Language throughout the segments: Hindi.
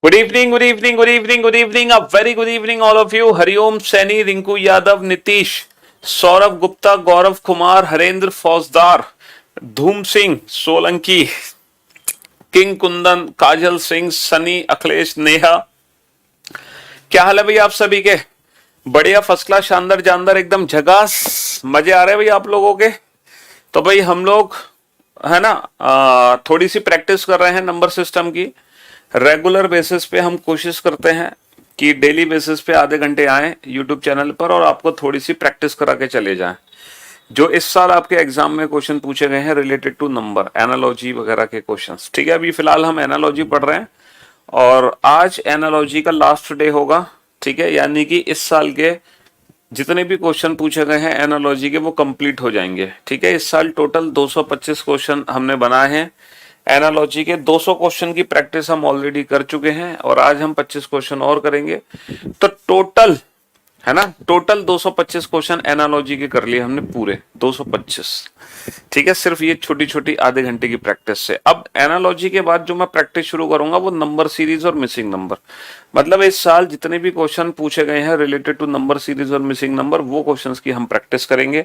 Good evening, good evening, good evening, good evening, a very good evening all of you. Hariom Saini, Rinku Yadav, Nitish, Saurabh Gupta, Gaurav Kumar, Harendra Faujdar, Dhoom Singh Solanki, king Kundan, Kajal Singh, Sunny, Akhilesh, Neha. क्या हाल है भाई आप सभी के? बढ़िया, फर्स्ट क्लास, शानदार, जानदार, एकदम झकास। मजे आ रहे हैं भाई आप लोगों के? तो भाई हम लोग है ना थोड़ी सी प्रैक्टिस कर रहे हैं नंबर सिस्टम की। रेगुलर बेसिस पे हम कोशिश करते हैं कि डेली बेसिस पे आधे घंटे आए यूट्यूब चैनल पर और आपको थोड़ी सी प्रैक्टिस करा के चले जाएं। जो इस साल आपके एग्जाम में क्वेश्चन पूछे गए हैं रिलेटेड टू नंबर, एनालॉजी वगैरह के क्वेश्चंस। ठीक है, अभी फिलहाल हम एनालॉजी पढ़ रहे हैं और आज एनालॉजी का लास्ट डे होगा। ठीक है, यानी कि इस साल के जितने भी क्वेश्चन पूछे गए हैं एनालॉजी के वो कंप्लीट हो जाएंगे। ठीक है, इस साल टोटल 225 क्वेश्चन हमने बनाए हैं एनालॉजी के। 200 क्वेश्चन की प्रैक्टिस हम ऑलरेडी कर चुके हैं और आज हम 25 क्वेश्चन और करेंगे। तो टोटल है ना, टोटल 225 क्वेश्चन एनालॉजी के कर लिए हमने पूरे 225। ठीक है, सिर्फ ये छोटी छोटी आधे घंटे की प्रैक्टिस से। अब एनालॉजी के बाद जो मैं प्रैक्टिस शुरू करूंगा वो नंबर सीरीज और मिसिंग नंबर। मतलब इस साल जितने भी क्वेश्चन पूछे गए हैं रिलेटेड टू नंबर सीरीज और मिसिंग नंबर, वो क्वेश्चंस की हम प्रैक्टिस करेंगे।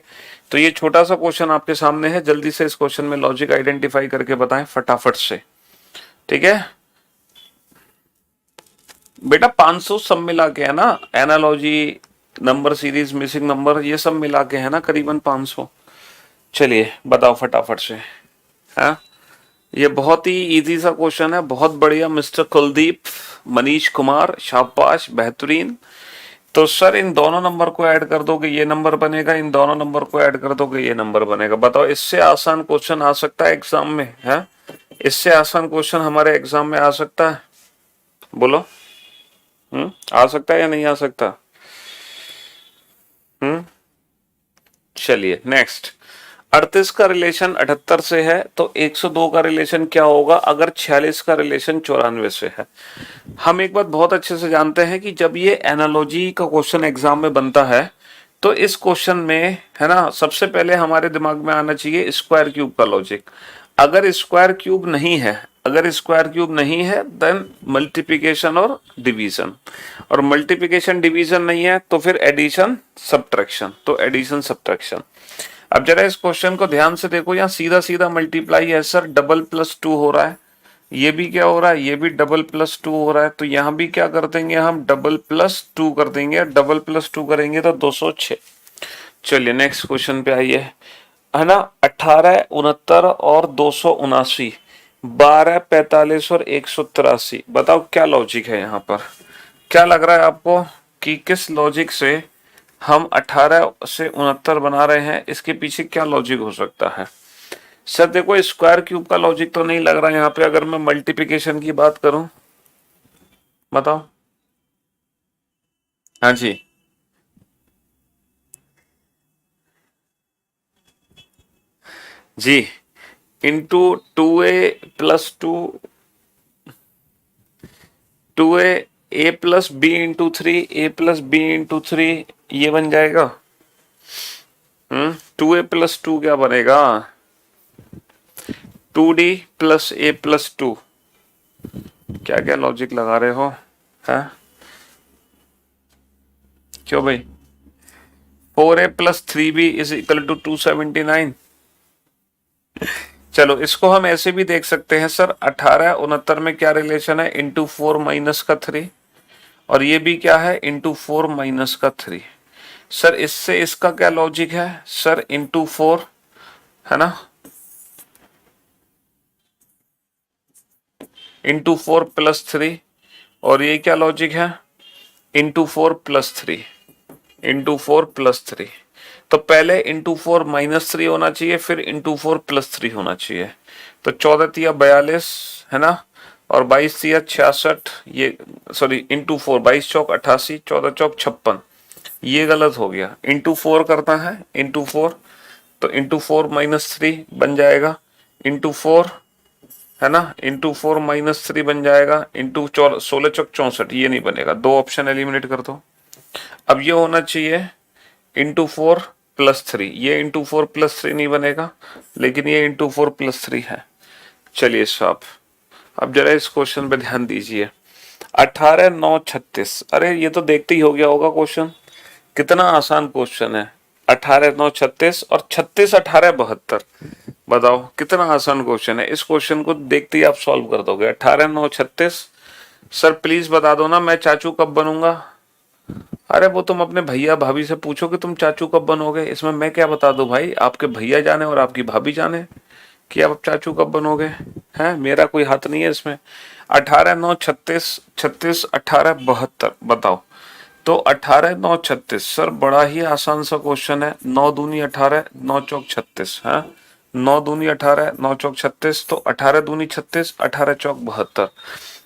तो ये छोटा सा क्वेश्चन आपके सामने है, जल्दी से इस क्वेश्चन में लॉजिक आइडेंटिफाई करके बताएं फटाफट से। ठीक है बेटा, 500 सब मिला के है ना, analogy, number series, missing number, ये सब मिला के है ना करीबन 500। चलिए बताओ फटाफट से। हाँ, ये बहुत ही इजी सा क्वेश्चन है, बहुत बढ़िया मिस्टर कुलदीप, मनीष कुमार, शाबाश, बेहतरीन। तो सर इन दोनों नंबर को ऐड कर दोगे ये नंबर बनेगा, इन दोनों नंबर को ऐड कर दोगे ये नंबर बनेगा। बताओ इससे आसान क्वेश्चन आ सकता है एग्जाम में? है इससे आसान क्वेश्चन हमारे एग्जाम में आ सकता है? बोलो। आ सकता है या नहीं आ सकता? हम्म चलिए नेक्स्ट। 38 का रिलेशन 78 से है तो 102 का रिलेशन क्या होगा अगर 46 का रिलेशन 94 से है? हम एक बात बहुत अच्छे से जानते हैं कि जब ये एनालॉजी का क्वेश्चन एग्जाम में बनता है तो इस क्वेश्चन में है ना सबसे पहले हमारे दिमाग में आना चाहिए स्क्वायर क्यूब का लॉजिक। अगर स्क्वायर क्यूब नहीं है, अगर स्क्वायर क्यूब नहीं है देन मल्टीप्लिकेशन और डिवीजन, और मल्टीप्लिकेशन डिवीजन नहीं है तो फिर एडिशन सब्ट्रैक्शन। तो एडिशन सब्ट्रैक्शन। अब जरा इस क्वेश्चन को ध्यान से देखो, यहाँ सीधा सीधा मल्टीप्लाई है सर, डबल प्लस टू हो रहा है, ये भी क्या हो रहा है, ये भी डबल प्लस टू हो रहा है, तो यहां भी क्या कर देंगे हम, डबल प्लस टू कर देंगे। डबल प्लस टू करेंगे तो 206। चलिए नेक्स्ट क्वेश्चन पे आइए, है ना। 18, 69 और 279, 12, 45 और 183। बताओ क्या लॉजिक है यहाँ पर? क्या लग रहा है आपको कि किस लॉजिक से हम 18 से 69 बना रहे हैं? इसके पीछे क्या लॉजिक हो सकता है? सर देखो स्क्वायर क्यूब का लॉजिक तो नहीं लग रहा है यहाँ पे। अगर मैं मल्टीप्लिकेशन की बात करूं, बताओ। हाँ जी, जी, इंटू 2a+2, 2a+b/3, a+b/3, ये बन जाएगा। 2a+2 क्या बनेगा? 2d+a+2। क्या क्या लॉजिक लगा रहे हो? है क्यों भाई? 4a+3b=279। चलो इसको हम ऐसे भी देख सकते हैं सर, 18, 69 में क्या रिलेशन है, इंटू 4 माइनस का 3, और ये भी क्या है, इंटू 4 माइनस का 3। सर इससे इसका क्या लॉजिक है सर, इंटू 4, है ना, इंटू 4+3, और ये क्या लॉजिक है, इंटू 4+3, इंटू 4+3। तो पहले इंटू 4-3 होना चाहिए, फिर इंटू 4+3 होना चाहिए। तो 14 तिया 42, है ना, और 22 तिया 66, ये सॉरी इंटू 4, 22 चौक 88, 14 चौक 56, ये गलत हो गया। इंटू 4 करता है, इंटू 4, तो इंटू 4-3 बन जाएगा, इंटू 4, है ना, इंटू 4-3 बन जाएगा, इंटू 16 चौक 64, ये नहीं बनेगा, दो ऑप्शन एलिमिनेट कर दो। अब ये होना चाहिए इंटू 4+3, ये इंटू 4+3 नहीं बनेगा, लेकिन ये इंटू 4+3 है। चलिए साहब, अब जरा इस क्वेश्चन पे ध्यान दीजिए। 18 9 36। अरे ये तो देखते ही हो गया होगा क्वेश्चन, कितना आसान क्वेश्चन है। 18 9 36 और 36 18 72। बताओ कितना आसान क्वेश्चन है। इस क्वेश्चन को देखते ही आप सॉल्व कर दोगे। 18 9 36। सर प्लीज बता दो ना मैं चाचू कब बनूंगा। अरे वो तुम अपने भैया भाभी से पूछो कि तुम चाचू कब बनोगे, इसमें मैं क्या बता दूं भाई। आपके भैया जाने और आपकी भाभी जाने कि आप चाचू कब बनोगे। हैं, मेरा कोई हाथ नहीं है इसमें। 18 9 36, 36 18 72। बताओ। तो 18 9 36 सर बड़ा ही आसान सा क्वेश्चन है। 9 दूनी 18, 9 चौक 36 है। 9 दूनी 18, 9 चौक 36। तो 18 दूनी 36, 18 चौक 72।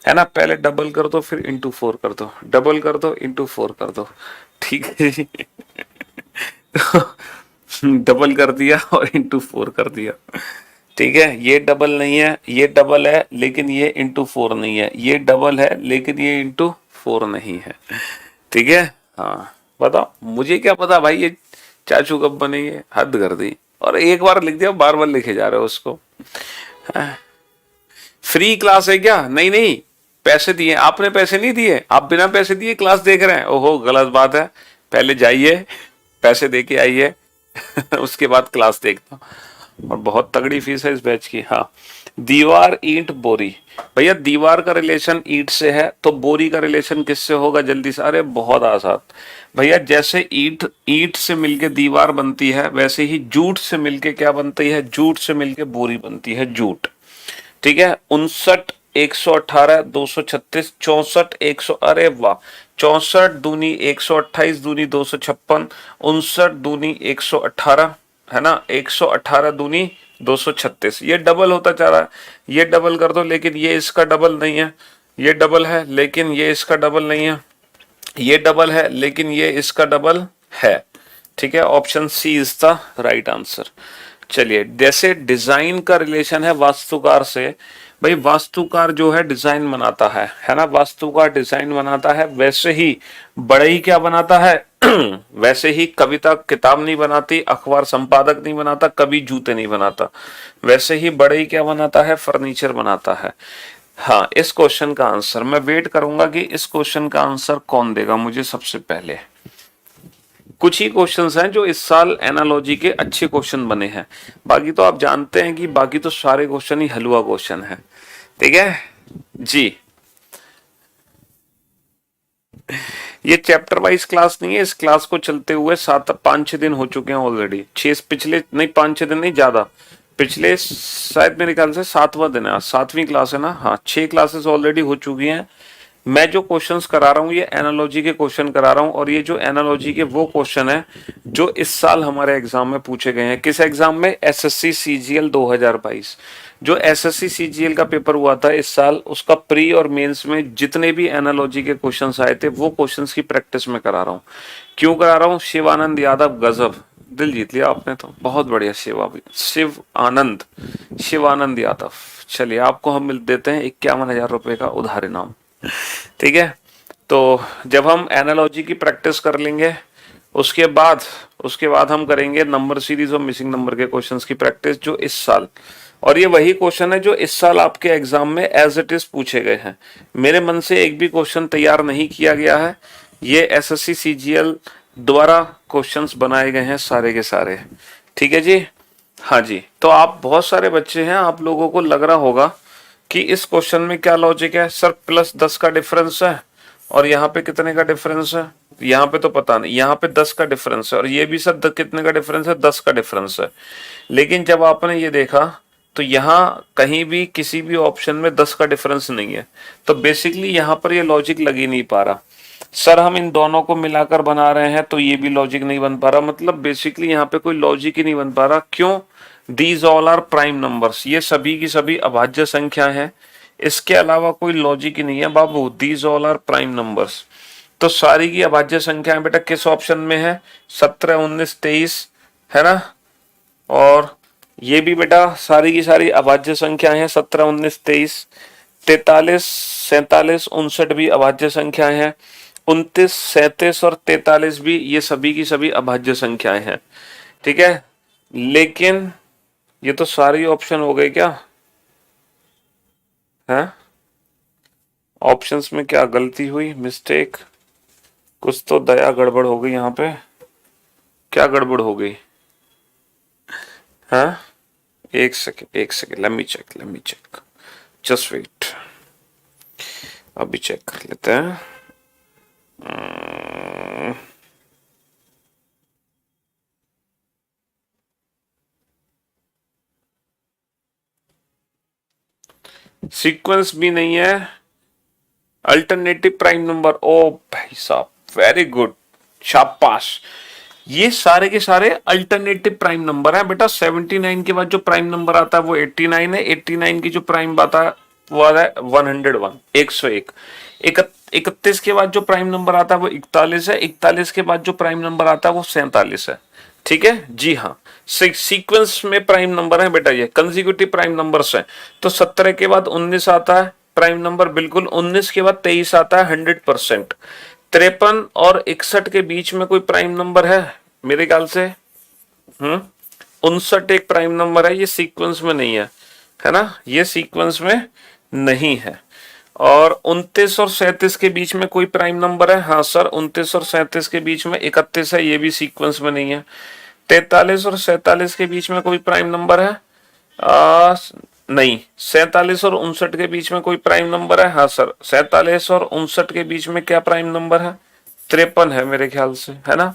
है ना। पहले डबल कर दो फिर इंटू 4 कर दो, डबल कर दो इंटू 4 कर दो। ठीक है जी। डबल कर दिया और इंटू 4 कर दिया। ठीक है, ये डबल नहीं है, ये डबल है लेकिन ये इंटू 4 नहीं है, ये डबल है लेकिन ये इंटू 4 नहीं है। ठीक है। हाँ बताओ, मुझे क्या पता भाई ये चाचू कब बनेंगे, हद कर दी। और एक बार लिख दिया, बार बार लिखे जा रहे हो उसको। फ्री क्लास है क्या? नहीं नहीं, पैसे दिए। आपने पैसे नहीं दिए, आप बिना पैसे दिए क्लास देख रहे हैं। ओहो गलत बात है। पहले जाइए पैसे दे के आइए उसके बाद क्लास देखना। और बहुत तगड़ी फीस है इस बैच की। हाँ, दीवार ईंट बोरी। भैया दीवार का रिलेशन ईंट से है तो बोरी का रिलेशन किससे होगा, जल्दी से। अरे बहुत आसान भैया, जैसे ईंट ईंट से मिलके दीवार बनती है, वैसे ही जूट से मिलके क्या बनती है, जूट से मिलके बोरी बनती है, जूट। ठीक है। 59 118 236 64 100। अरे वाह। 64 दूनी 128 दूनी 256। 59 दूनी 118 है ना। 118 दूनी 236। ये डबल होता जा रहा है। ये डबल कर दो लेकिन ये इसका डबल नहीं है। ये डबल है लेकिन ये इसका डबल नहीं है। ये डबल है लेकिन ये इसका डबल है। ठीक है, option C is the right answer. चलिए, जैसे डिजाइन का रिलेशन है वास्तुकार से, भाई वास्तुकार जो है डिजाइन बनाता है ना। वास्तुकार डिजाइन बनाता है, वैसे ही बढ़ई क्या बनाता है वैसे ही कविता किताब नहीं बनाती, अखबार संपादक नहीं बनाता, कभी जूते नहीं बनाता। वैसे ही बढ़ई क्या बनाता है, फर्नीचर बनाता है। हाँ, इस क्वेश्चन का आंसर मैं वेट करूंगा कि इस क्वेश्चन का आंसर कौन देगा मुझे सबसे पहले। कुछ ही क्वेश्चंस हैं जो इस साल एनालॉजी के अच्छे क्वेश्चन बने हैं, बाकी तो आप जानते हैं कि बाकी तो सारे क्वेश्चन ही हलवा क्वेश्चन है। ठीक है जी। ये चैप्टर वाइज क्लास नहीं है, इस क्लास को चलते हुए 5 6 दिन हो चुके हैं ऑलरेडी। 6 पिछले नहीं, 5 6 दिन नहीं, ज्यादा पिछले शायद मेरे ख्याल से 7वां दिन है आज, 7वीं क्लास है ना। हाँ, 6 क्लासेस ऑलरेडी हो चुकी हैं। मैं जो क्वेश्चंस करा रहा हूँ ये एनालॉजी के क्वेश्चन करा रहा हूँ, और ये जो एनालॉजी के वो क्वेश्चन है जो इस साल हमारे एग्जाम में पूछे गए हैं। किस एग्जाम में? SSC CGL 2022। जो एसएससी सीजीएल का पेपर हुआ था इस साल, उसका प्री और मेंस में जितने भी एनालॉजी के क्वेश्चंस आए थे वो क्वेश्चंस की प्रैक्टिस में करा रहा हूँ। क्यों करा रहा हूँ? शिवानंद यादव, गजब, दिल जीत लिया आपने तो, बहुत बढ़िया। शिवानंद यादव। चलिए, आपको हम मिल देते हैं 51,000 रुपए का उधार इनाम। ठीक है। तो जब हम एनालॉजी की प्रैक्टिस कर लेंगे, उसके बाद हम करेंगे नंबर सीरीज और मिसिंग नंबर के क्वेश्चंस की प्रैक्टिस जो इस साल, और ये वही क्वेश्चन है जो इस साल आपके एग्जाम में एज इट इज पूछे गए हैं। मेरे मन से एक भी क्वेश्चन तैयार नहीं किया गया है, ये एसएससी सीजीएल द्वारा क्वेश्चंस बनाए गए हैं सारे के सारे। ठीक है जी। हाँ जी, तो आप बहुत सारे बच्चे हैं, आप लोगों को लग रहा होगा कि इस क्वेश्चन में क्या लॉजिक है सर, +10 का डिफरेंस है और यहाँ पे कितने का डिफरेंस है, यहाँ पे तो पता नहीं, यहाँ पे 10 का डिफरेंस है और ये भी सर कितने का डिफरेंस है, 10 का डिफरेंस है। लेकिन जब आपने ये देखा तो यहाँ कहीं भी किसी भी ऑप्शन में 10 का डिफरेंस नहीं है, तो बेसिकली यहाँ पर ये लॉजिक लग ही नहीं पा रहा। सर हम इन दोनों को मिलाकर बना रहे हैं तो ये भी लॉजिक नहीं बन पा रहा, मतलब बेसिकली यहाँ पे कोई लॉजिक ही नहीं बन पा रहा। क्यों? These all are prime numbers, ये सभी की सभी अभाज्य संख्या है, इसके अलावा कोई लॉजिक ही नहीं है बाबू। These all are prime numbers, तो सारी की अभाज्य संख्या बेटा किस ऑप्शन में है? 17 19 23 है ना। और ये भी बेटा सारी की सारी अभाज्य संख्याएं हैं, 17 19 23। 43 47 59 भी अभाज्य संख्याएं हैं। 29 37 और 43 भी, ये सभी की सभी अभाज्य संख्याएं हैं। ठीक है, लेकिन ये तो सारी ऑप्शन हो गए क्या है? ऑप्शंस में क्या गलती हुई, मिस्टेक, कुछ तो दया गड़बड़ हो गई यहाँ पे। क्या गड़बड़ हो गई? हाँ, एक सेकेंड एक second, let me check, just wait, अभी चेक कर लेते हैं। सीक्वेंस भी नहीं है, अल्टरनेटिव प्राइम नंबर। ओ भाई साहब, वेरी गुड, शाबाश। ये सारे के सारे अल्टरनेटिव प्राइम नंबर हैं बेटा। 79 के बाद जो प्राइम नंबर आता है वो 89 है। 89 की जो प्राइम आता है वो आता है 101, 101। 31 के बाद जो प्राइम नंबर आता है वो 41 है। 41 के बाद जो प्राइम नंबर आता है वो 47 है। ठीक है जी हाँ, सीक्वेंस में प्राइम नंबर है बेटा, ये कंसेक्यूटिव प्राइम नंबर्स हैं। तो 17 के बाद 19 आता है प्राइम नंबर, बिल्कुल। 19 के बाद 23 आता है 100%। 53 और 61 के बीच में कोई प्राइम नंबर है मेरे ख्याल से? 59 एक प्राइम नंबर है, ये सीक्वेंस में नहीं है ना, ये सीक्वेंस में नहीं है। और 29 और 37 के बीच में कोई प्राइम नंबर है? हाँ सर, 29 और 37 के बीच में 31 है, ये भी सीक्वेंस में नहीं है। 43 और 47 के बीच में कोई प्राइम नंबर है? नहीं। 47 और 59 के बीच में कोई प्राइम नंबर है? हाँ सर, 47 और 59 के बीच में क्या प्राइम नंबर है? 53 है मेरे ख्याल से, है ना।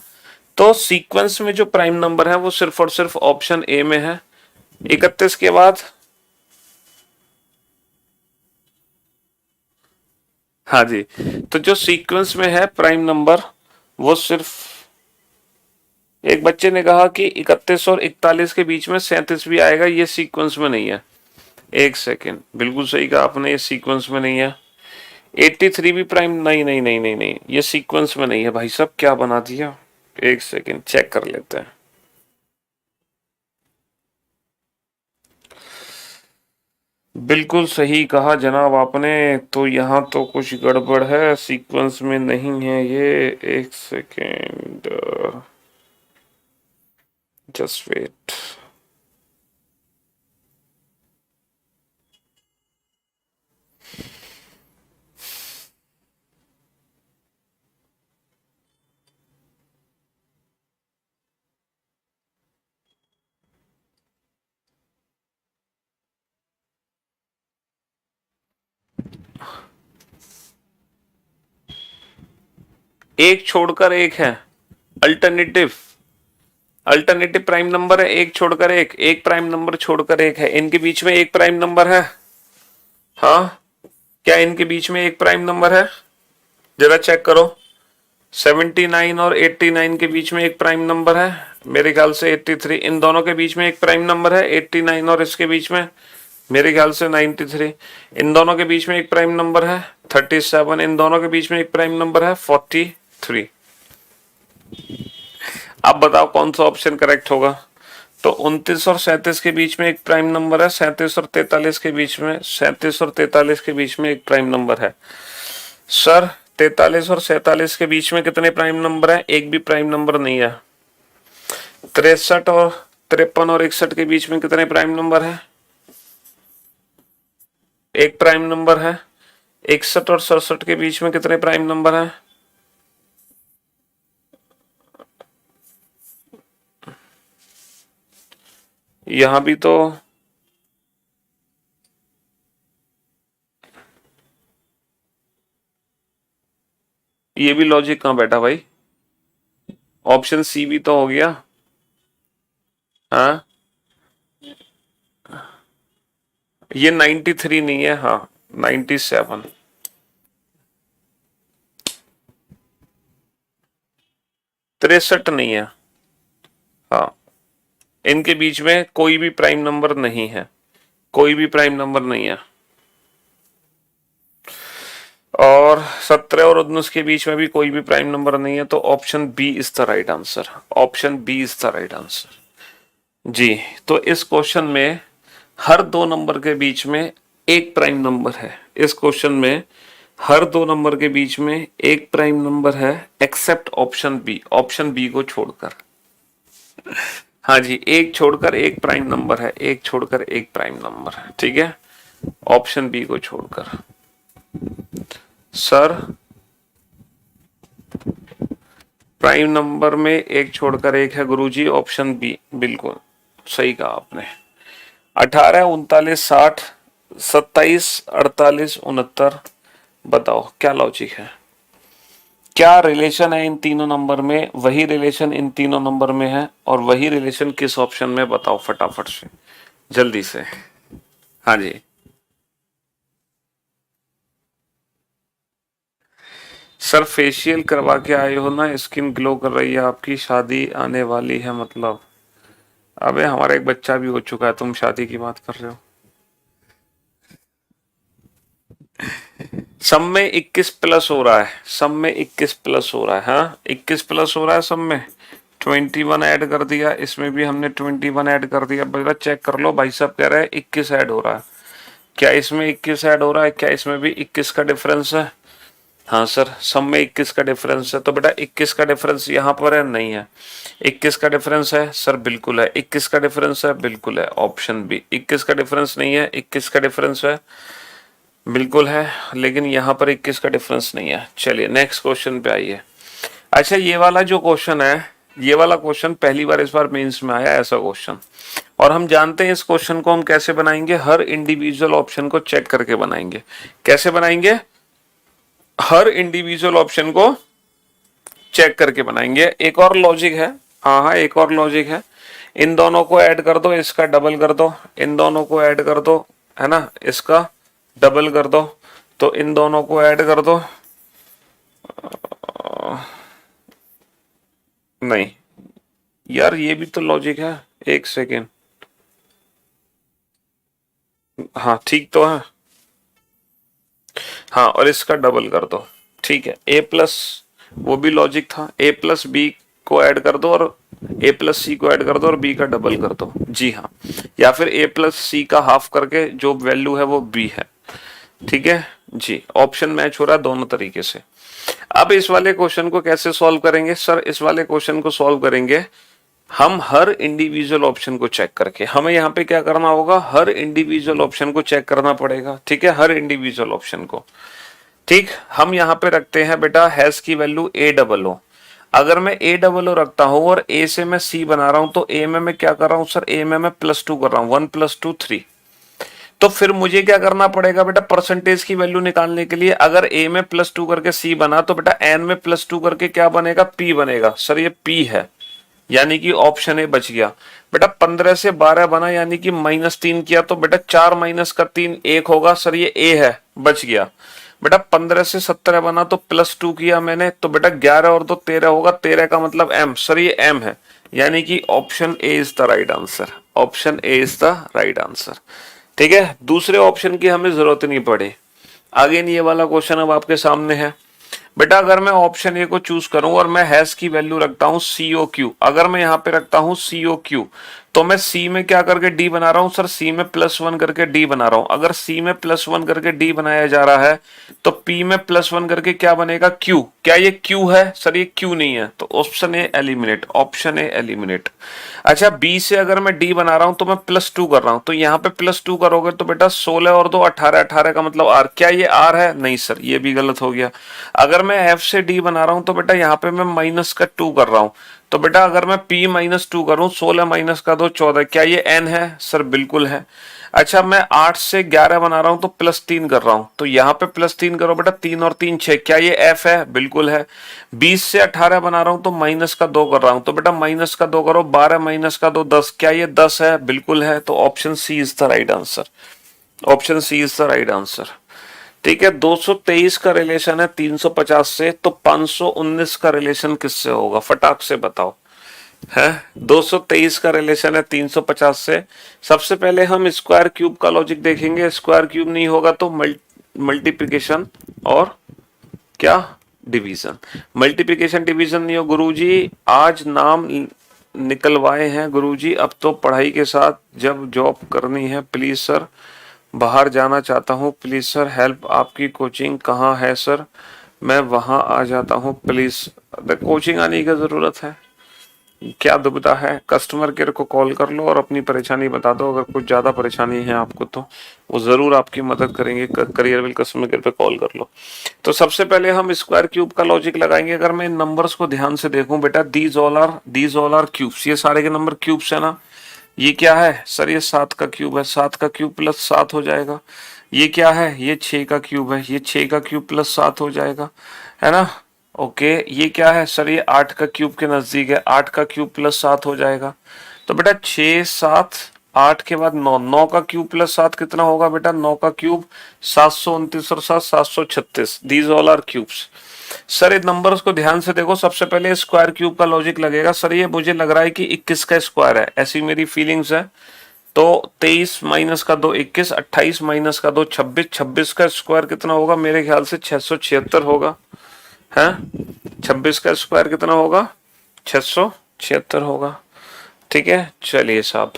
तो सीक्वेंस में जो प्राइम नंबर है वो सिर्फ और सिर्फ ऑप्शन ए में है। 31 के बाद, हाँ जी, तो जो सीक्वेंस में है प्राइम नंबर वो सिर्फ, एक बच्चे ने कहा कि 31 और 41 के बीच में 37 भी आएगा, ये सीक्वेंस में नहीं है। एक सेकेंड, बिल्कुल सही कहा आपने, ये सीक्वेंस में नहीं है। 83 भी प्राइम, नहीं नहीं नहीं नहीं नहीं, ये सीक्वेंस में नहीं है भाई साहब, क्या बना दिया। एक सेकेंड चेक कर लेते हैं। बिल्कुल सही कहा जनाब आपने, तो यहाँ तो कुछ गड़बड़ है, सीक्वेंस में नहीं है ये। एक सेकेंड, जस्ट वेट। एक छोड़कर एक है, अल्टरनेटिव, अल्टरनेटिव प्राइम नंबर है, एक छोड़कर एक, एक प्राइम नंबर छोड़कर एक है, इनके बीच में एक प्राइम नंबर है। हाँ, क्या इनके बीच में एक प्राइम नंबर है? जरा चेक करो। 79 और 89 के बीच में एक प्राइम नंबर है, मेरे ख्याल से 83। इन दोनों के बीच में एक प्राइम नंबर है 89 और इसके बीच में, मेरे ख्याल से 93। इन दोनों के बीच में एक प्राइम नंबर है 37। इन दोनों के बीच में एक प्राइम नंबर है 43। अब बताओ कौन सा ऑप्शन करेक्ट होगा? तो 29 और 37 के बीच में एक प्राइम नंबर है, 37 और 43 के बीच में, 37 और 43 के बीच में एक प्राइम नंबर है। सर, 43 और 47 के बीच में कितने प्राइम नंबर हैं? एक भी प्राइम नंबर नहीं है। 63 और 53 और 61 के बीच में कितने प्राइम नंबर है? एक प्राइम नंबर है। 61 और 67 के बीच में कितने प्राइम नंबर हैं? यहां भी तो, ये भी लॉजिक कहां बैठा भाई? ऑप्शन सी भी तो हो गया। हाँ, ये 93 नहीं है, हाँ 97। 63 नहीं है, हाँ। इनके बीच में कोई भी प्राइम नंबर नहीं है, कोई भी प्राइम नंबर नहीं है। और 17 और 19 के बीच में भी कोई भी प्राइम नंबर नहीं है। तो option B is the right answer, option B is the right answer जी। तो इस क्वेश्चन में हर दो नंबर के बीच में एक प्राइम नंबर है। इस क्वेश्चन में हर दो नंबर के बीच में एक प्राइम नंबर है, except option B, option B को छोड़कर। हाँ जी, एक छोड़कर एक प्राइम नंबर है, एक छोड़कर एक प्राइम नंबर है, ठीक है, ऑप्शन बी को छोड़कर। सर प्राइम नंबर में एक छोड़कर एक है गुरुजी, ऑप्शन बी, बिल्कुल सही कहा आपने। 18, 39, 60, 27, 48, 69, बताओ क्या लॉजिक है, क्या रिलेशन है इन तीनों नंबर में, वही रिलेशन इन तीनों नंबर में है, और वही रिलेशन किस ऑप्शन में, बताओ फटाफट से, जल्दी से। हाँ जी, सर फेशियल करवा के आए हो ना, स्किन ग्लो कर रही है आपकी, शादी आने वाली है मतलब। अबे हमारा एक बच्चा भी हो चुका है, तुम शादी की बात कर रहे हो। सब में 21 प्लस हो रहा है, सब में 21 प्लस हो रहा है, हाँ 21 प्लस हो रहा है सब में। 21 ऐड कर दिया, इसमें भी हमने 21 ऐड कर दिया, बेटा चेक कर लो, भाई साहब कह रहे हैं 21 ऐड हो रहा है। क्या इसमें 21 ऐड हो रहा है, क्या इसमें भी 21 का डिफरेंस है? हाँ सर, सब में 21 का डिफरेंस है, तो बेटा 21 का डिफरेंस यहाँ पर है, नहीं है। 21 का डिफरेंस है सर, बिल्कुल है। 21 का डिफरेंस है, बिल्कुल है, ऑप्शन बी। 21 का डिफरेंस नहीं है, 21 का डिफरेंस है, बिल्कुल है, लेकिन यहाँ पर 21 का डिफरेंस नहीं है। चलिए नेक्स्ट क्वेश्चन पे आइए। अच्छा, ये वाला जो क्वेश्चन है, ये वाला क्वेश्चन पहली बार इस बार मेंस में आया ऐसा क्वेश्चन, और हम जानते हैं इस क्वेश्चन को हम कैसे बनाएंगे, हर इंडिविजुअल ऑप्शन को चेक करके बनाएंगे। कैसे बनाएंगे? हर इंडिविजुअल ऑप्शन को चेक करके बनाएंगे। एक और लॉजिक है, हाँ हाँ एक और लॉजिक है, इन दोनों को ऐड कर दो, इसका डबल कर दो, इन दोनों को ऐड कर दो, है ना, इसका डबल कर दो, तो इन दोनों को ऐड कर दो। नहीं यार, ये भी तो लॉजिक है, एक सेकेंड, हाँ ठीक तो है, हाँ और इसका डबल कर दो, ठीक है। ए प्लस, वो भी लॉजिक था, ए प्लस बी को ऐड कर दो और ए प्लस सी को ऐड कर दो और बी का डबल कर दो, जी हाँ, या फिर ए प्लस सी का हाफ करके जो वैल्यू है वो बी है, ठीक है जी। ऑप्शन मैच हो रहा है दोनों तरीके से। अब इस वाले क्वेश्चन को कैसे सॉल्व करेंगे सर? इस वाले क्वेश्चन को सॉल्व करेंगे हम हर इंडिविजुअल ऑप्शन को चेक करके। हमें यहाँ पे क्या करना होगा, हर इंडिविजुअल ऑप्शन को चेक करना पड़ेगा, ठीक है, हर इंडिविजुअल ऑप्शन को। ठीक, हम यहाँ पे रखते हैं बेटा हैश की वैल्यू ए डबल ओ। अगर मैं ए डबल ओ रखता हूं और ए से मैं सी बना रहा हूं, तो ए में मैं क्या कर रहा हूं सर, ए में मैं +2 कर रहा हूं, 1 + 2 3। तो फिर मुझे क्या करना पड़ेगा बेटा, परसेंटेज की वैल्यू निकालने के लिए, अगर ए में +2 करके सी बना, तो बेटा एन में +2 करके क्या बनेगा, पी बनेगा। सर ये पी है, यानी कि ऑप्शन ए बच गया। बेटा 15 से 12 बना, यानी कि -3 किया, तो बेटा 4 - 3 1 होगा, सर ये ए है, बच गया। बेटा 15 से 17 बना तो +2 किया मैंने, तो बेटा 11 और 2 13 होगा, 13 का मतलब एम, सर ये एम है, यानी कि option A is the right answer, option A is the right answer. ठीक है, दूसरे ऑप्शन की हमें जरूरत नहीं पड़ी। आगे ये वाला क्वेश्चन अब आपके सामने है। बेटा अगर मैं ऑप्शन ए को चूज करूं और मैं हैश की वैल्यू रखता हूं COQ, अगर मैं यहां पे रखता हूं COQ, तो मैं सी में क्या करके डी बना रहा हूं सर, सी में +1 करके डी बना रहा हूं। अगर सी में +1 करके डी बनाया जा रहा है, तो पी में +1 करके क्या बनेगा, क्यू। क्या ये क्यू है सर? ये क्यू नहीं है, तो option A eliminate, option A eliminate. अच्छा, बी से अगर मैं डी बना रहा हूं तो मैं +2 कर रहा हूं, तो यहाँ पे +2 करोगे तो बेटा 16 और 2 18, 18 का मतलब आर। क्या ये आर है? नहीं सर, ये भी गलत हो गया। अगर मैं एफ से डी बना रहा हूं तो बेटा यहाँ पे मैं -2 कर रहा हूं, तो बेटा अगर मैं p -2 करूं, 16 - 2 14, क्या ये n है? सर बिल्कुल है। अच्छा, मैं 8 से 11 बना रहा हूं तो +3 कर रहा हूं, तो यहाँ पे +3 करो बेटा, 3 और 3 6, क्या ये f है? बिल्कुल है। 20 से 18 बना रहा हूं तो -2 कर रहा हूं, तो बेटा -2 करो, 12 - 2 10, क्या ये 10 है? बिल्कुल है। तो option C is the right answer, option C is the right answer. ठीक है, 223 का रिलेशन है 350 से, तो 519 का रिलेशन किससे होगा, फटाक से बताओ। है 223 का रिलेशन है 350 से। सबसे पहले हम स्क्वायर क्यूब का लॉजिक देखेंगे, स्क्वायर क्यूब नहीं होगा तो मल्टीप्लिकेशन और क्या, डिवीजन। मल्टीप्लिकेशन डिवीजन नहीं हो गुरुजी, आज नाम निकलवाए हैं गुरुजी, अब तो पढ़ाई के साथ जब जॉब करनी है, प्लीज सर बाहर जाना चाहता हूँ, प्लीज सर हेल्प। आपकी कोचिंग कहाँ है सर? मैं वहां आ जाता हूँ प्लीज। कोचिंग आने की जरूरत है, क्या दुविधा है, कस्टमर केयर को कॉल कर लो और अपनी परेशानी बता दो। अगर कुछ ज्यादा परेशानी है आपको तो वो जरूर आपकी मदद करेंगे। करियरविल कस्टमर केयर पे कॉल कर लो। तो सबसे पहले हम स्क्वायर क्यूब का लॉजिक लगाएंगे। अगर मैं इन नंबर्स को ध्यान से देखूं बेटा, दीज ऑल आर क्यूब्स, ये सारे के नंबर क्यूब्स है ना। ये क्या है सर, ये 7 का क्यूब है, 7 का क्यूब प्लस 7 हो जाएगा। ये क्या है, ये 6 का क्यूब है, ये 6 का क्यूब प्लस 7 हो जाएगा, है ना। ओके, ये क्या है सर, ये 8 का क्यूब के नजदीक है, 8 का क्यूब प्लस 7 हो जाएगा। तो बेटा 6 7 8 के बाद 9, 9 का क्यूब प्लस 7 कितना होगा बेटा, 9 का क्यूब 729 और 7 736। These all are cubes. Sir इन नंबर्स को ध्यान से देखो। सबसे पहले स्क्वायर क्यूब का लॉजिक लगेगा। सर ये मुझे लग रहा है कि 21 का स्क्वायर है, ऐसी मेरी फीलिंग्स है। तो 23 माइनस का 2 21, 28 माइनस का 2 26, 26 का स्क्वायर कितना होगा, मेरे ख्याल से 676 होगा, है। 26 का स्क्वायर कितना होगा, 676 होगा। ठीक है, चलिए साहब।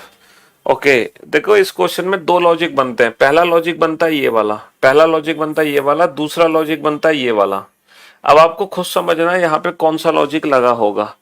ओके, देखो इस क्वेश्चन में दो लॉजिक बनते हैं। पहला लॉजिक बनता है ये वाला, पहला लॉजिक बनता है ये वाला, दूसरा लॉजिक बनता है ये वाला। अब आपको खुद समझना है यहाँ पे कौन सा लॉजिक लगा होगा।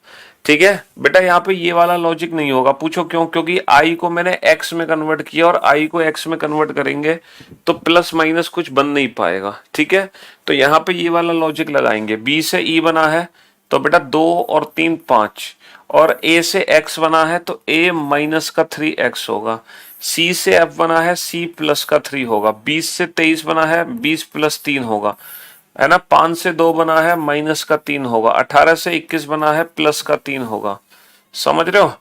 ठीक है बेटा, यहाँ पे ये वाला लॉजिक नहीं होगा। पूछो क्यों, क्योंकि आई को मैंने एक्स में कन्वर्ट किया और आई को एक्स में कन्वर्ट करेंगे तो प्लस माइनस कुछ बन नहीं पाएगा। ठीक है, तो यहाँ पे ये वाला लॉजिक लगाएंगे। बी से ई बना है तो बेटा 2 और 3 5, और ए से एक्स बना है तो ए माइनस का 3x होगा। सी से एफ बना है, सी प्लस का 3 होगा। 20 से 23 बना है, 20 प्लस 3 होगा, है ना। 5 से 2 बना है, माइनस का 3 होगा। 18 से 21 बना है, प्लस का 3 होगा। समझ रहे हो।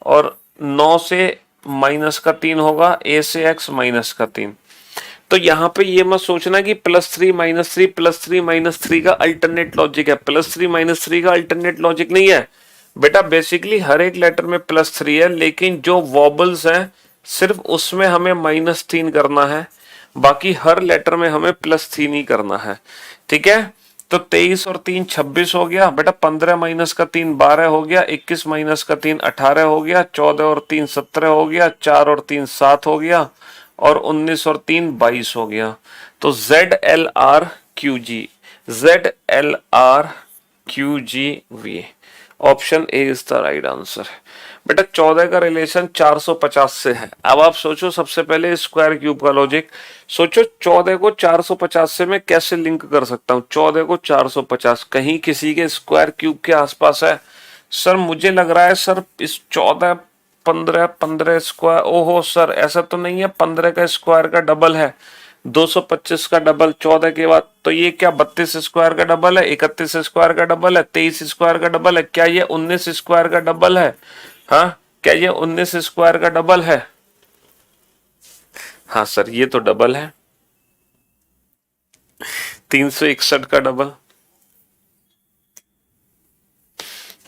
और 9 से माइनस का 3 होगा, ए से एक्स माइनस का 3। तो यहाँ पे ये मत सोचना कि +3 -3 +3 -3 का अल्टरनेट लॉजिक है। +3 -3 का अल्टरनेट लॉजिक नहीं है बेटा। बेसिकली हर एक लेटर में +3 है, लेकिन जो वॉबल्स हैं सिर्फ उसमें हमें -3 करना है, बाकी हर लेटर में हमें +3 ही करना है। ठीक है, तो 23 और 3 26 हो गया बेटा। 15 माइनस का 3 12 हो गया। 21 माइनस का 3 18 हो गया। 14 और 3 17 हो गया। 4 और 3 7 हो गया। और 19 और 3 22 हो गया। तो ZLRQG, ZLRQGV, option A is the right answer. बेटा 14 का रिलेशन 450 से है। अब आप सोचो, सबसे पहले स्क्वायर क्यूब का लॉजिक सोचो। 14 को 450 से मैं कैसे लिंक कर सकता हूं। 14 को 450 कहीं किसी के स्क्वायर क्यूब के आसपास है। सर मुझे लग रहा है सर इस 14 15 15 स्क्वायर, ओहो सर ऐसा तो नहीं है। 15 का स्क्वायर का डबल है, 225 का डबल 14 के बाद। तो ये क्या 32 स्क्वायर का डबल है, 31 स्क्वायर का डबल है, 23 स्क्वायर का डबल है। क्या ये 19 स्क्वायर का डबल है। हाँ, क्या ये 19 स्क्वायर का डबल है। हाँ सर ये तो डबल है। 361 का डबल।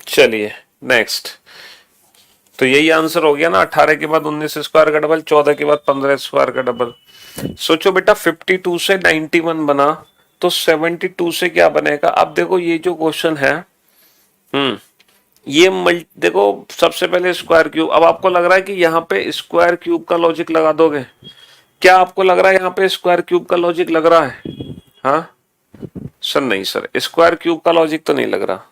चलिए नेक्स्ट। तो यही आंसर हो गया ना। 18 के बाद 19 स्क्वायर का डबल, 14 के बाद 15 स्क्वायर का डबल। सोचो बेटा 52 से 91 बना तो 72 से क्या बनेगा। अब देखो ये जो क्वेश्चन है, ये देखो सबसे पहले स्क्वायर क्यूब। अब आपको लग रहा है कि यहाँ पे स्क्वायर क्यूब का लॉजिक लगा दोगे। क्या आपको लग रहा है यहाँ पे स्क्वायर क्यूब का लॉजिक लग रहा है। हाँ सर नहीं सर, स्क्वायर क्यूब का लॉजिक तो नहीं लग रहा।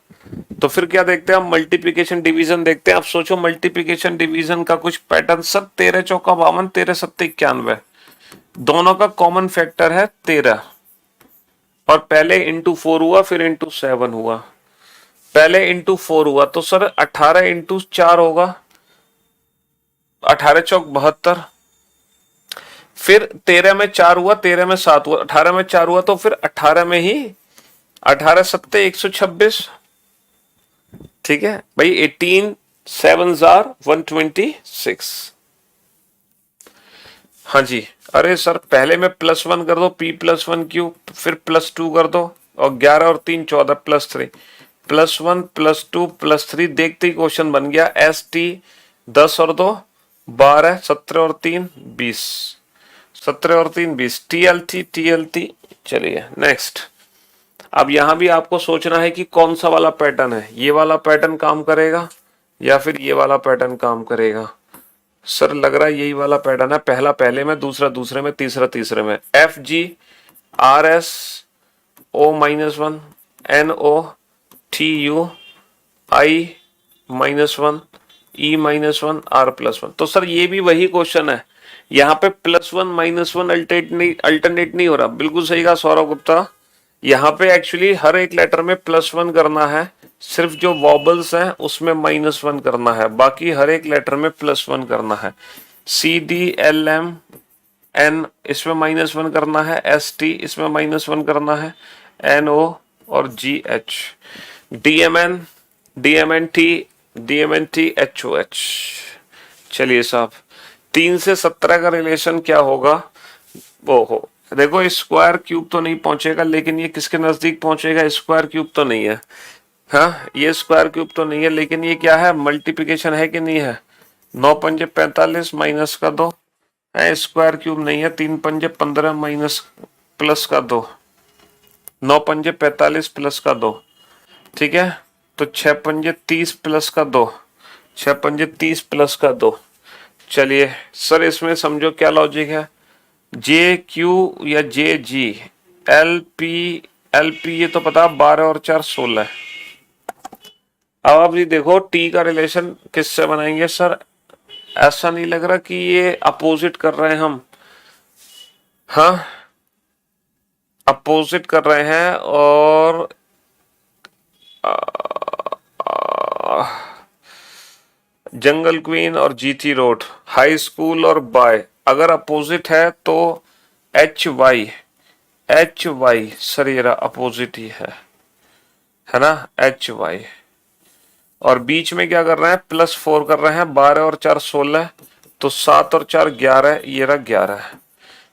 तो फिर क्या देखते हैं हम, मल्टीप्लिकेशन डिवीजन देखते हैं। आप सोचो मल्टीप्लिकेशन डिवीजन का कुछ पैटर्न। सर 13 चौका 52, 13 सत्ते 91, दोनों का कॉमन फैक्टर है 13। और पहले इंटू 4 हुआ, फिर इंटू 7 हुआ। पहले इंटू 4 हुआ तो सर 18 इंटू 4 होगा, 18 चौक 72। फिर 13 में 4 हुआ, 13 में 7 हुआ, 18 में 4 हुआ तो फिर 18 में ही 18 सत्ते 126। ठीक है भाई, 18 7s are 126। हाँ जी। अरे सर पहले में +1 कर दो, p+1 क्यूब, फिर +2 कर दो, और 11 और 3 14 +3, +1 +2 +3। देखते ही क्वेश्चन बन गया। ST 10 और 2 12, 17 और 3 20, 17 और 3 20, TLT। चलिए नेक्स्ट। अब यहां भी आपको सोचना है कि कौन सा वाला पैटर्न है। ये वाला पैटर्न काम करेगा या फिर ये वाला पैटर्न काम करेगा। सर लग रहा है यही वाला पैटर्न है। पहला पहले में, दूसरा दूसरे में, तीसरा तीसरे में। FGRSO-1 NOTUI -1, E -1, R +1। तो सर ये भी वही क्वेश्चन है, यहाँ पे +1 -1 अल्टरनेट नहीं हो रहा। बिल्कुल सही कहा सौरभ गुप्ता। यहाँ पे एक्चुअली हर एक लेटर में +1 करना है, सिर्फ जो वॉबल्स हैं उसमें -1 करना है, बाकी हर एक लेटर में +1 करना है। CDLMN इसमें -1 करना है, ST इसमें -1 करना है, NO और GH, DMN DMNT DMNT HOH। चलिए साहब, 3 से 17 का रिलेशन क्या होगा? वो हो देखो, स्क्वायर क्यूब तो नहीं पहुंचेगा, लेकिन ये किसके नजदीक पहुंचेगा? स्क्वायर क्यूब तो नहीं है। हाँ, ये स्क्वायर क्यूब तो नहीं है, लेकिन ये क्या है? मल्टीप्लिकेशन है कि नहीं है? 9 पंजे 45 माइनस का 2 है, स्क्वायर क्यूब नहीं है। 3 पंजे 15 माइनस प्लस का 2, 9 पंजे 45 प्लस का 2, ठीक है। तो 6 पंजे 30 प्लस का 2, 6 पंजे 30 प्लस का 2। चलिए सर, इसमें समझो क्या लॉजिक है। JQ या JG, LP ये तो पता, 12 और 4 16। अब आप ये देखो T का रिलेशन किससे बनाएंगे सर? ऐसा नहीं लग रहा कि ये अपोजिट कर रहे हैं हम? हाँ, अपोजिट कर रहे हैं। और जंगल क्वीन और GT रोड, हाई स्कूल और बाय, अगर अपोजिट है तो HY सर ये अपोजिट ही है ना, HY। और बीच में क्या कर रहे हैं? +4 कर रहे हैं। 12 और 4 16, तो 7 और 4 11, ये रहा 11 है।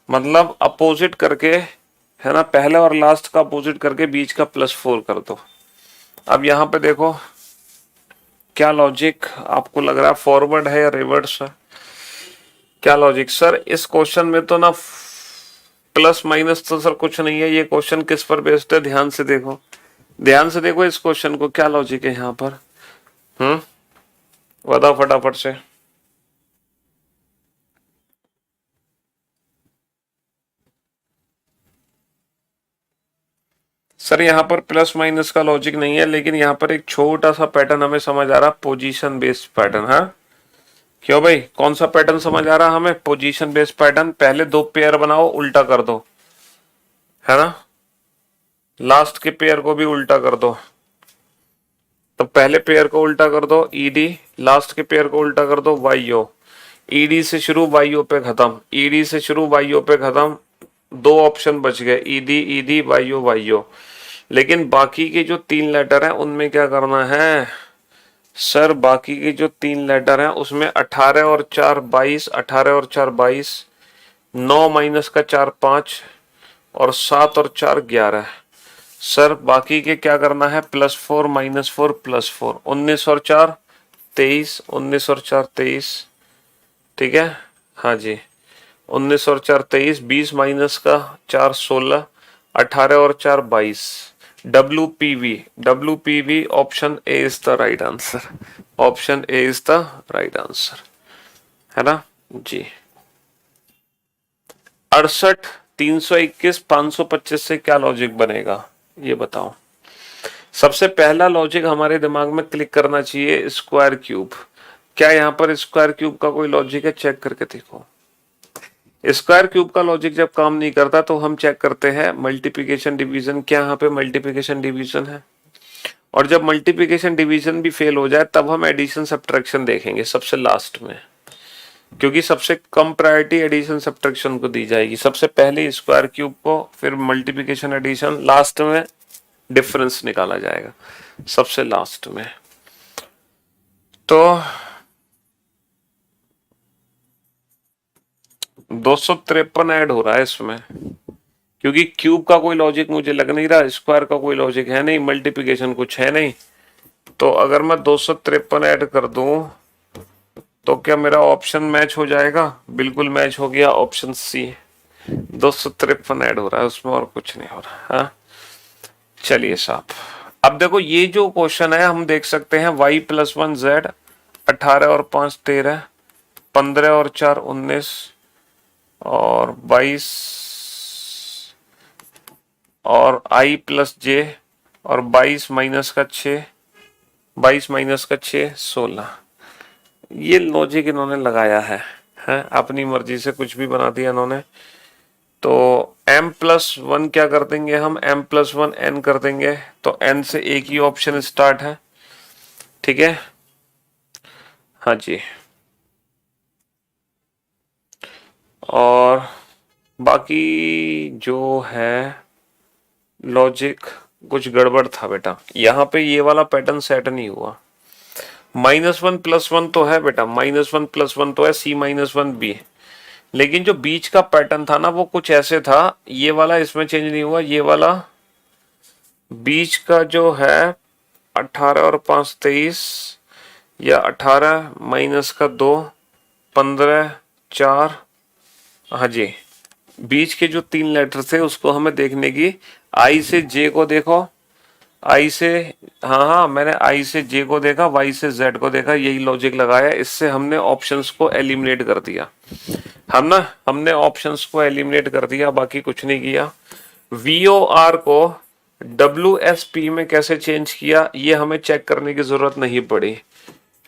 मतलब अपोजिट करके, है ना, पहले और लास्ट का अपोजिट करके बीच का +4 कर दो। अब यहाँ पे देखो क्या लॉजिक आपको लग रहा है, फॉरवर्ड है या रिवर्स है? क्या लॉजिक सर? इस क्वेश्चन में तो ना प्लस माइनस तो सर कुछ नहीं है। ये क्वेश्चन किस पर बेस्ड है? ध्यान से देखो, ध्यान से देखो इस क्वेश्चन को, क्या लॉजिक है यहाँ पर। बताओ फटाफट से। सर यहाँ पर प्लस माइनस का लॉजिक नहीं है, लेकिन यहाँ पर एक छोटा सा पैटर्न हमें समझ आ रहा, पोजीशन बेस्ड पैटर्न। हाँ, क्यों भाई, कौन सा पैटर्न समझ आ रहा हमें? Position based pattern. पहले 2 पेयर बनाओ, उल्टा कर दो, है ना, लास्ट के पेयर को भी उल्टा कर दो। तो पहले पेयर को उल्टा कर दो ED, लास्ट के पेयर को उल्टा कर दो YO। ED से शुरू, YO पे खत्म, ED से शुरू, YO पे खत्म। 2 ऑप्शन बच गए, ED YO। लेकिन बाकी के जो 3 लेटर हैं उनमें क्या करना है सर? बाकी के जो 3 लेटर हैं उसमें 18 और 4 22, 18 और 4 22, 9 माइनस का 4 5, और 7 और 4 11। सर बाकी के क्या करना है? +4 -4 +4, 19 और 4 23, 19 और 4 23, ठीक है। हाँ जी, 19 और 4 23, 20 माइनस का 4 16, 18 और 4 22। WPV option A is the right answer, option A is the right answer, है ना जी। 68 321 525 से क्या लॉजिक बनेगा ये बताओ। सबसे पहला लॉजिक हमारे दिमाग में क्लिक करना चाहिए, स्क्वायर क्यूब। क्या यहाँ पर स्क्वायर क्यूब का कोई लॉजिक है? चेक करके देखो। स्क्वायर क्यूब का लॉजिक जब काम नहीं करता तो हम चेक करते हैं मल्टीप्लिकेशन डिवीजन। क्या यहाँ पे मल्टीप्लिकेशन डिवीजन है? और जब मल्टीप्लिकेशन डिवीजन भी फेल हो जाए तब हम एडिशन सब्ट्रैक्शन देखेंगे सबसे लास्ट में, क्योंकि सबसे कम प्रायोरिटी एडिशन सब्ट्रैक्शन को दी जाएगी। सबसे पहले स्क्वायर क्यूब को, फिर मल्टीप्लिकेशन एडिशन, लास्ट में डिफरेंस निकाला जाएगा सबसे लास्ट में। तो 253 ऐड हो रहा है इसमें, क्योंकि क्यूब का कोई लॉजिक मुझे लग नहीं रहा, स्क्वायर का कोई लॉजिक है नहीं, मल्टीप्लिकेशन कुछ है नहीं। तो अगर मैं 253 ऐड कर दूं तो क्या मेरा ऑप्शन मैच हो जाएगा? बिल्कुल मैच हो गया, ऑप्शन सी। 253 ऐड हो रहा है उसमें, और कुछ नहीं हो रहा। हाँ चलिए साहब, अब देखो ये जो क्वेश्चन है हम देख सकते हैं y + 1 z, 18 और 5 13, 15 और 4 19, और 22, और I + j, और 22 माइनस का 6, 22 माइनस का 6 16। ये लॉजिक इन्होंने लगाया है अपनी मर्जी से कुछ भी बना दिया इन्होंने। तो m+1 क्या कर देंगे हम, m+1 n कर देंगे, तो n से एक ही ऑप्शन स्टार्ट है, ठीक है। हाँ जी, और बाकी जो है लॉजिक कुछ गड़बड़ था बेटा, यहाँ पे ये वाला पैटर्न सेट नहीं हुआ। -1+1 तो है बेटा, -1+1 तो है, C-1 B, लेकिन जो बीच का पैटर्न था ना वो कुछ ऐसे था, ये वाला इसमें चेंज नहीं हुआ। ये वाला बीच का जो है 18 और 5 23, या 18 माइनस का 2 15 4, हाँ जी, बीच के जो 3 लेटर थे उसको हमें देखने की। आई से जे को देखो, आई से, हाँ मैंने आई से जे को देखा, वाई से जेड को देखा, यही लॉजिक लगाया। इससे हमने ऑप्शंस को एलिमिनेट कर दिया, हमने ऑप्शंस को एलिमिनेट कर दिया, बाकी कुछ नहीं किया। VOR को WSP में कैसे चेंज किया ये हमें चेक करने की जरूरत नहीं पड़ी,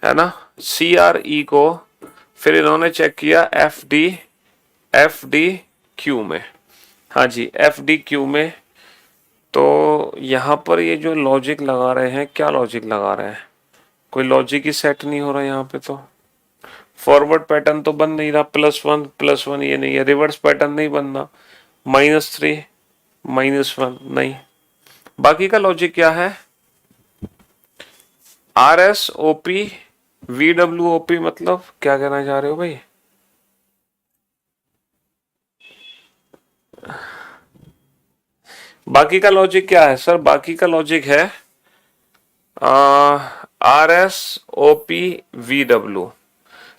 है ना। CRE को फिर इन्होंने चेक किया FD Q में, हाँ जी FD Q में। तो यहाँ पर ये जो लॉजिक लगा रहे हैं, क्या लॉजिक लगा रहे हैं, कोई लॉजिक ही सेट नहीं हो रहा यहाँ पे। तो फॉरवर्ड पैटर्न तो बन नहीं रहा, +1 ये नहीं है, रिवर्स पैटर्न नहीं बन रहा, -3 -1 नहीं। बाकी का लॉजिक क्या है, RSOP VWOP, मतलब क्या कहना चाह रहे हो भाई। बाकी का लॉजिक क्या है सर, बाकी का लॉजिक है RSOP VW,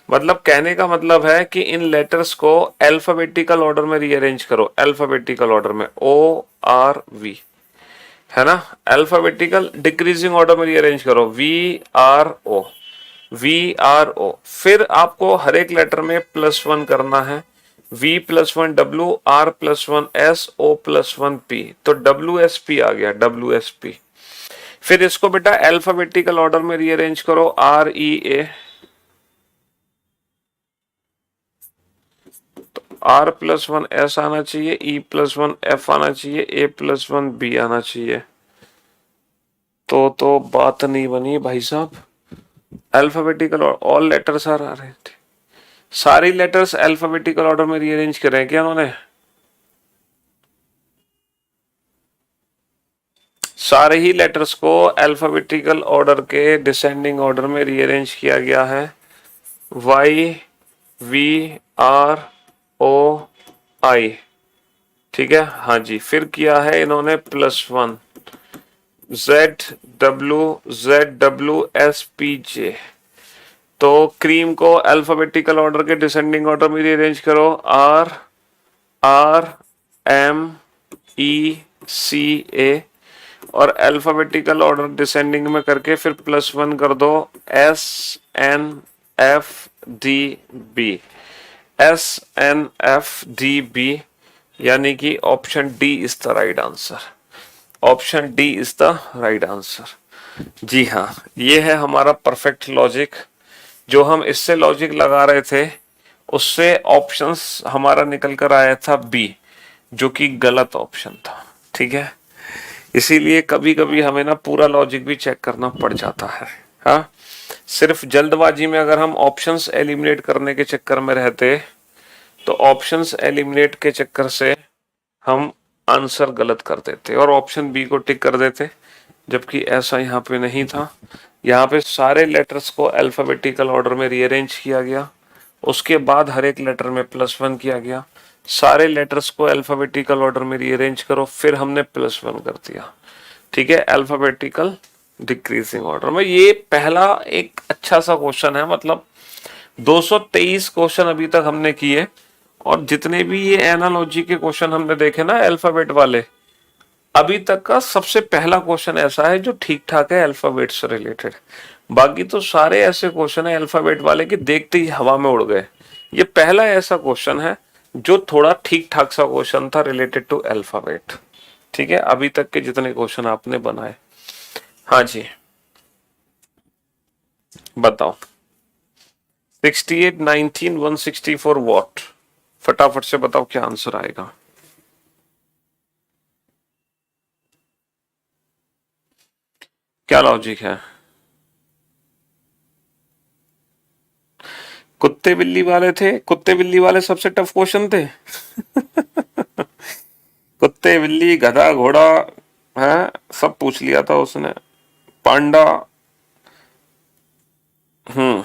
मतलब कहने का मतलब है कि इन लेटर्स को अल्फाबेटिकल ऑर्डर में रीअरेंज करो, अल्फाबेटिकल ऑर्डर में ORV, है ना, अल्फाबेटिकल डिक्रीजिंग ऑर्डर में रीअरेंज करो VRO। फिर आपको हर एक लेटर में +1 करना है, V+1 W, R+1 S, O+1 P, तो WSP आ गया, WSP। फिर इसको बेटा अल्फाबेटिकल ऑर्डर में रीअरेंज करो, REA, R+1 S आना चाहिए, E+1 F आना चाहिए, A+1 B आना चाहिए। तो बात नहीं बनी भाई साहब, अल्फाबेटिकल ऑल लेटर्स आ रहे थे, सारी लेटर्स अल्फाबेटिकल ऑर्डर में रीअरेंज कर रहे हैं क्या उन्होंने, सारे ही लेटर्स को अल्फाबेटिकल ऑर्डर के डिसेंडिंग ऑर्डर में रीअरेंज किया गया है, YVROI, ठीक है। हाँ जी, फिर किया है इन्होंने +1 ZWSPJ, तो क्रीम को अल्फाबेटिकल ऑर्डर के डिसेंडिंग ऑर्डर में रीअरेंज करो, RRMECA, और अल्फाबेटिकल ऑर्डर डिसेंडिंग में करके फिर +1 कर दो SNFDB, यानी कि option D is the right answer, option D is the right answer. जी हाँ, ये है हमारा परफेक्ट लॉजिक। जो हम इससे लॉजिक लगा रहे थे उससे ऑप्शंस हमारा निकल कर आया था बी, जो कि गलत ऑप्शन था, ठीक है। इसीलिए कभी कभी हमें ना पूरा लॉजिक भी चेक करना पड़ जाता है। हाँ, सिर्फ जल्दबाजी में अगर हम ऑप्शंस एलिमिनेट करने के चक्कर में रहते तो ऑप्शंस एलिमिनेट के चक्कर से हम आंसर गलत कर देते और ऑप्शन बी को टिक कर देते, जबकि ऐसा यहाँ पे नहीं था। यहाँ पे सारे लेटर्स को अल्फाबेटिकल ऑर्डर में रीअरेंज किया गया, उसके बाद हर एक लेटर में +1 किया गया, सारे लेटर्स को अल्फाबेटिकल ऑर्डर में रीअरेंज करो, फिर हमने +1 कर दिया, ठीक है, अल्फाबेटिकल डिक्रीजिंग ऑर्डर में। ये पहला एक अच्छा सा क्वेश्चन है, मतलब 223 क्वेश्चन अभी तक हमने किए, और जितने भी ये एनालॉजी के क्वेश्चन हमने देखे ना अल्फाबेट वाले, अभी तक का सबसे पहला क्वेश्चन ऐसा है जो ठीक ठाक है अल्फाबेट से रिलेटेड। बाकी तो सारे ऐसे क्वेश्चन है अल्फाबेट वाले कि देखते ही हवा में उड़ गए। ये पहला ऐसा क्वेश्चन है जो थोड़ा ठीक ठाक सा क्वेश्चन था रिलेटेड टू अल्फाबेट, ठीक है, अभी तक के जितने क्वेश्चन आपने बनाए। हाँ जी, बताओ 68 19 164 वॉट, फटाफट से बताओ क्या आंसर आएगा। क्या लॉजिक है? कुत्ते बिल्ली वाले थे, कुत्ते बिल्ली वाले सबसे टफ क्वेश्चन थे। कुत्ते बिल्ली गधा घोड़ा है सब पूछ लिया था उसने, पांडा। हम्म।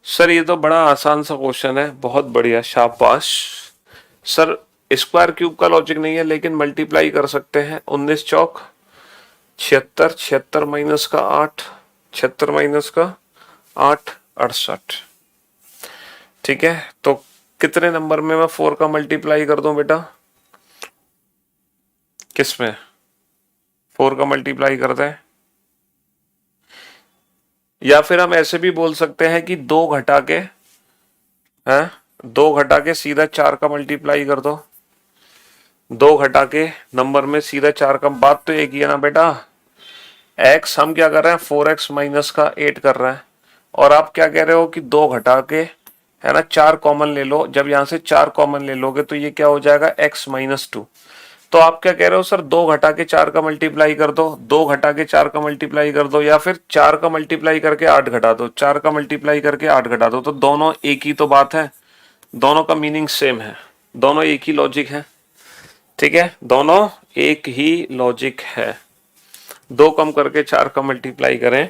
सर ये तो बड़ा आसान सा क्वेश्चन है, बहुत बढ़िया, शाबाश। सर स्क्वायर क्यूब का लॉजिक नहीं है, लेकिन मल्टीप्लाई कर सकते हैं। 19 चौक 76, 76 माइनस का 8, 76 माइनस का 8, 68। ठीक है, तो कितने नंबर में मैं 4 का मल्टीप्लाई कर दूं बेटा? किस में 4 का मल्टीप्लाई कर दें? या फिर हम ऐसे भी बोल सकते हैं कि 2 घटा के, हैं 2 घटा के सीधा 4 का मल्टीप्लाई कर दो। 2 घटा के नंबर में सीधा 4 का, बात तो एक ही है ना बेटा। एक्स हम क्या कर रहे हैं, 4x माइनस का 8 कर रहे हैं, और आप क्या कह रहे हो कि 2 घटा के, है ना, 4 कॉमन ले लो। जब यहां से 4 कॉमन ले लोगे तो ये क्या हो जाएगा, x माइनस 2। तो आप क्या कह रहे हो सर, 2 घटा के 4 का मल्टीप्लाई कर दो, 2 घटा के 4 का मल्टीप्लाई कर दो, या फिर 4 का मल्टीप्लाई करके 8 घटा दो, 4 का मल्टीप्लाई करके 8 घटा दो। तो दोनों एक ही तो बात है, दोनों का मीनिंग सेम है, दोनों एक ही लॉजिक है। ठीक है, दोनों एक ही लॉजिक है। 2 कम करके 4 का मल्टीप्लाई करें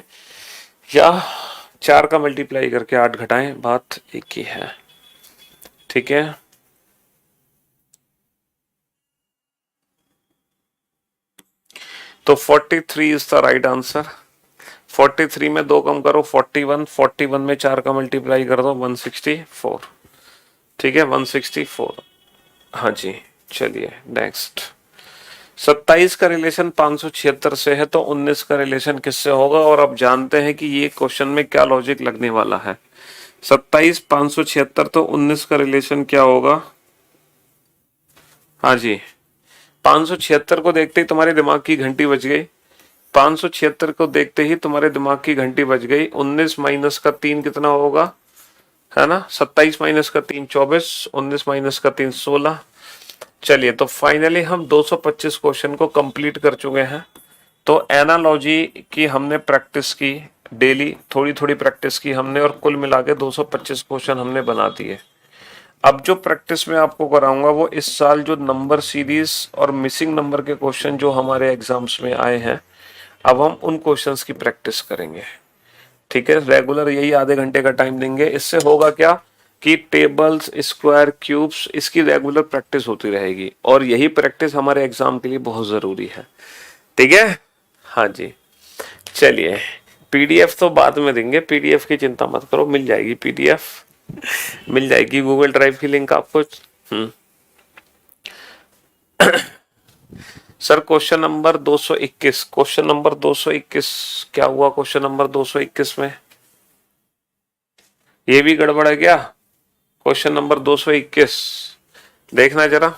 या 4 का मल्टीप्लाई करके 8 घटाएं, बात एक ही है। ठीक है, तो 43 इज द राइट आंसर। 43 में 2 कम करो 41, 41 में 4 का मल्टीप्लाई कर दो 164। ठीक है, 164। हाँ जी, चलिए नेक्स्ट। 27 का रिलेशन 576 से है, तो 19 का रिलेशन किससे होगा? और अब जानते हैं कि ये क्वेश्चन में क्या लॉजिक लगने वाला है। 27 576, तो 19 का रिलेशन क्या होगा? हाँ जी, 576 को देखते ही तुम्हारे दिमाग की घंटी बज गई। 576 को देखते ही तुम्हारे दिमाग की घंटी बज गई। 19 माइनस का 3 कितना होगा, है ना? 27 माइनस का 3 24, 19 माइनस का 3 16। चलिए, तो फाइनली हम 225 क्वेश्चन को कंप्लीट कर चुके हैं। तो एनालॉजी की हमने प्रैक्टिस की, डेली थोड़ी थोड़ी प्रैक्टिस की हमने, और कुल मिला के 225 क्वेश्चन हमने बना दिए। अब जो प्रैक्टिस मैं आपको कराऊंगा वो इस साल जो नंबर सीरीज और मिसिंग नंबर के क्वेश्चन जो हमारे एग्जाम्स में आए हैं, अब हम उन क्वेश्चंस की प्रैक्टिस करेंगे। ठीक है, रेगुलर यही आधे घंटे का टाइम देंगे। इससे होगा क्या कि टेबल्स, स्क्वायर, क्यूब्स, इसकी रेगुलर प्रैक्टिस होती रहेगी, और यही प्रैक्टिस हमारे एग्जाम के लिए बहुत जरूरी है। ठीक है, हाँ जी। चलिए, पीडीएफ तो बाद में देंगे, पीडीएफ की चिंता मत करो, मिल जाएगी पीडीएफ, मिल जाएगी गूगल ड्राइव की लिंक आपको। Sir question number 221, question number 221 क्या हुआ? क्वेश्चन नंबर 221 में ये भी गड़बड़ है क्या? क्वेश्चन नंबर 221 देखना जरा,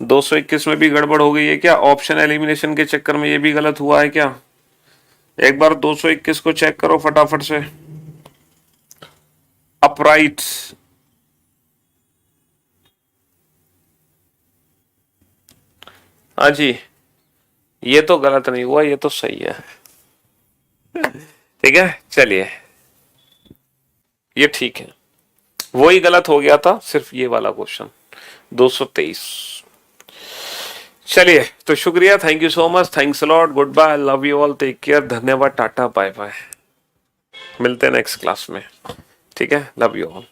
221 में भी गड़बड़ हो गई है क्या? ऑप्शन एलिमिनेशन के चक्कर में ये भी गलत हुआ है क्या? एक बार 221 को चेक करो फटाफट से। अपराइट, हाँ जी, ये तो गलत नहीं हुआ, ये तो सही है। ठीक है, चलिए, ये ठीक है, वही गलत हो गया था, सिर्फ ये वाला क्वेश्चन 223। चलिए, तो शुक्रिया, thank you so much, thanks a lot, goodbye, love you all, take care, धन्यवाद, टाटा बाय बाय, मिलते हैं नेक्स्ट क्लास में। ठीक है, लव यू ऑल।